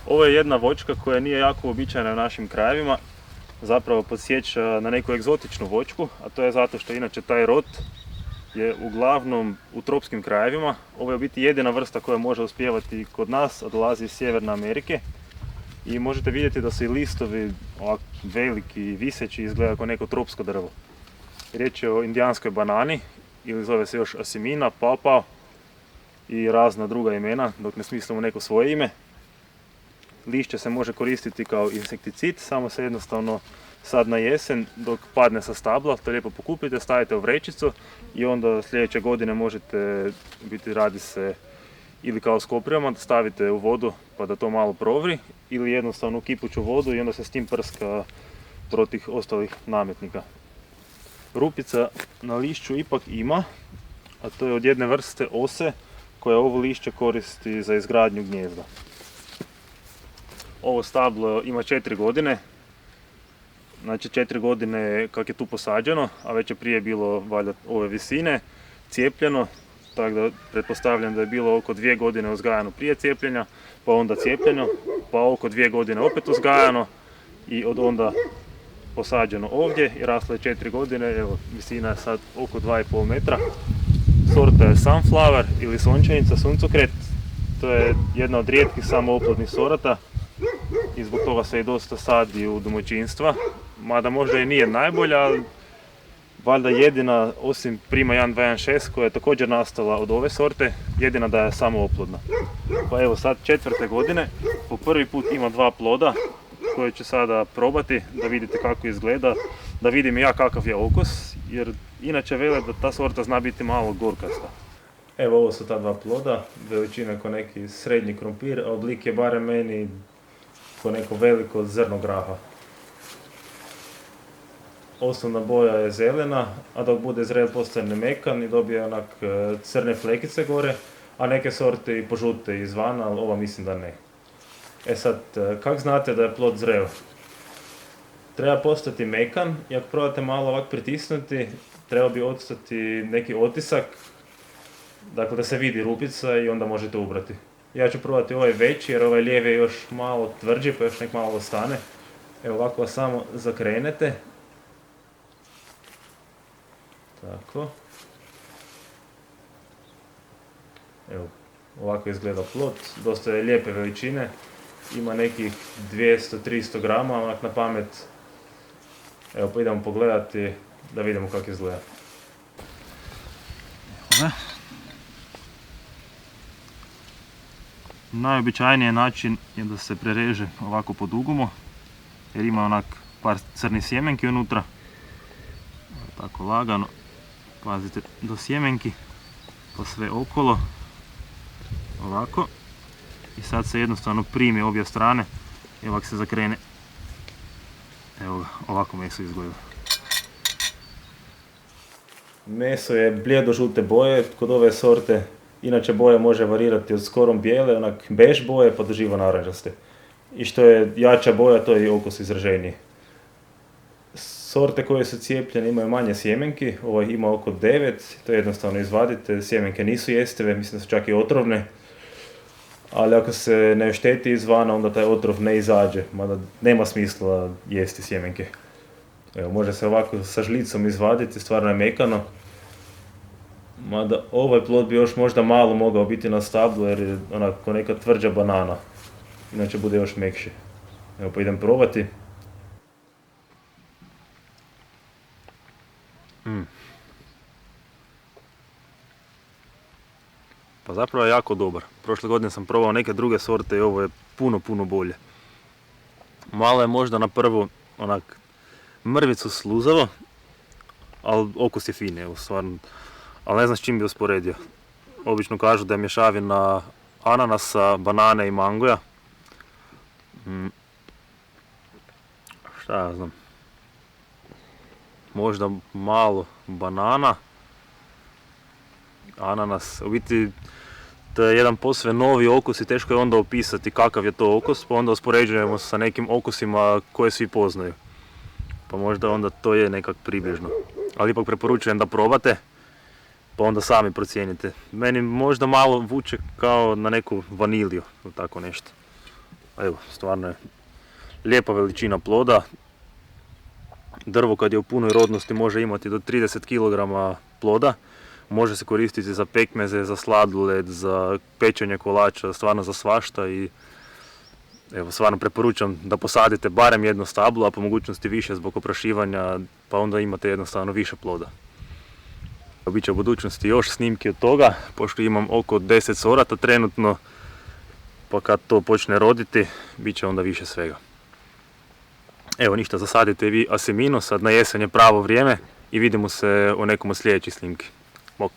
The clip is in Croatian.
Ovo je jedna voćka koja nije jako uobičajena u našim krajevima. Zapravo podsjeća na neku egzotičnu voćku, a to je zato što inače taj rod je uglavnom u tropskim krajevima. Ovo je u biti jedina vrsta koja može uspijevati kod nas, a dolazi iz Sjeverne Amerike. I možete vidjeti da su i listovi ovako veliki i viseći, izgleda kao neko tropsko drvo. Riječ je o indijanskoj banani, ili zove se još asimina, papao i razna druga imena, dok ne smislimo neko svoje ime. Lišće se može koristiti kao insekticid, samo se jednostavno sad na jesen, dok padne sa stabla, to lijepo pokupite, stavite u vrećicu i onda sljedeće godine možete, biti radi se ili kao s koprijama, da stavite u vodu pa da to malo provri, ili jednostavno u kipuću vodu i onda se s tim prska protiv ostalih nametnika. Rupica na lišću ipak ima, a to je od jedne vrste ose koja ovo lišće koristi za izgradnju gnijezda. Ovo stablo ima 4 godine, znači 4 godine kak je tu posađeno, a već je prije bilo valjda ove visine, cijepljeno, tako da pretpostavljam da je bilo oko 2 godine uzgajano prije cijepljenja, pa onda cijepljeno, pa oko 2 godine opet uzgajano i od onda posađeno ovdje i raslo je 4 godine, evo visina je sad oko 2,5 metra. Sorta je sunflower ili sončanica, suncokret, to je jedna od rijetkih samooplodnih sorata i zbog toga se i dosta sadi u domaćinstva, mada možda i nije najbolja, ali valjda jedina, osim Prima 1216 koja je također nastala od ove sorte, jedina da je samooplodna. Pa evo sad 4. godine, po prvi put ima 2 ploda koje ću sada probati da vidite kako izgleda, da vidim ja kakav je okus, jer inače vele da ta sorta zna biti malo gorkasta. Evo ovo su ta 2 ploda, veličine ko neki srednji krompir, a oblik je barem meni ko neko veliko zrno graha. Osnovna boja je zelena, a dok bude zrel postane mekan i dobije onak crne flekice gore, a neke sorte i požute izvana, ali ova mislim da ne. E sad, kak znate da je plod zreo? Treba postati mekan i ako probate malo ovak pritisnuti, treba bi ostati neki otisak, dakle da se vidi rupica i onda možete ubrati. Ja ću probati ovaj veći jer ovaj lijevi je još malo tvrđi pa još nek malo ostane. Evo ovako samo zakrenete. Tako. Evo, ovako izgleda plod, dosta je lijepe veličine. Ima nekih 200-300 grama, onak na pamet. Evo pa idemo pogledati da vidimo kako izgleda. Evo. Najobičajniji način je da se prereže ovako po dugumu, jer ima onak par crnih sjemenki unutra. Tako lagano, pazite do sjemenki, pa sve okolo, ovako. I sad se jednostavno primi obje strane i ovako se zakrene. Evo ga, ovako meso izgleda. Meso je blijedo žute boje kod ove sorte. Inače boja može varirati od skoro bijele, onak bež boje pa do živo narančaste. I što je jača boja, to je i okus izraženiji. Sorte koje su cijepljene imaju manje sjemenki, ovo ima oko 9, to jednostavno izvadite, sjemenke nisu jestive, mislim da su čak i otrovne. Ali ako se ne ošteti izvana, onda taj otrov ne izađe, mada nema smisla jesti sjemenke. Evo, može se ovako sa žlicom izvaditi, stvarno je mekano. Mada ovaj plod bi još možda malo mogao biti na stablu jer je onako neka tvrđa banana. Inače bude još mekši. Evo pa idem probati. Pa zapravo je jako dobar. Prošle godine sam probao neke druge sorte i ovo je puno bolje. Malo je možda na prvu onak mrvicu sluzavo, ali okus je fin, evo stvarno. Ali ne znam s čim bi usporedio. Obično kažu da je mješavina ananasa, banane i mangoja. Šta ja znam. Možda malo banana, ananas. U biti to je jedan posve novi okus i teško je onda opisati kakav je to okus, pa onda uspoređujemo sa nekim okusima koje svi poznaju. Pa možda onda to je nekak približno. Ali ipak preporučujem da probate, pa onda sami procijenite. Meni možda malo vuče kao na neku vaniliju ili tako nešto. Evo, stvarno je lijepa veličina ploda. Drvo kad je u punoj rodnosti može imati do 30 kg ploda. Može se koristiti za pekmeze, za sladoled, za pečenje kolača, stvarno za svašta i evo, stvarno preporučam da posadite barem jedno stablo, a po mogućnosti više zbog oprašivanja, pa onda imate jednostavno više ploda. Biće u budućnosti još snimki od toga, pošto imam oko 10 sorata trenutno, pa kad to počne roditi, bit će onda više svega. Evo ništa, zasadite vi asemino, sad na jesen je pravo vrijeme i vidimo se u nekom od sljedećih snimki. Bok!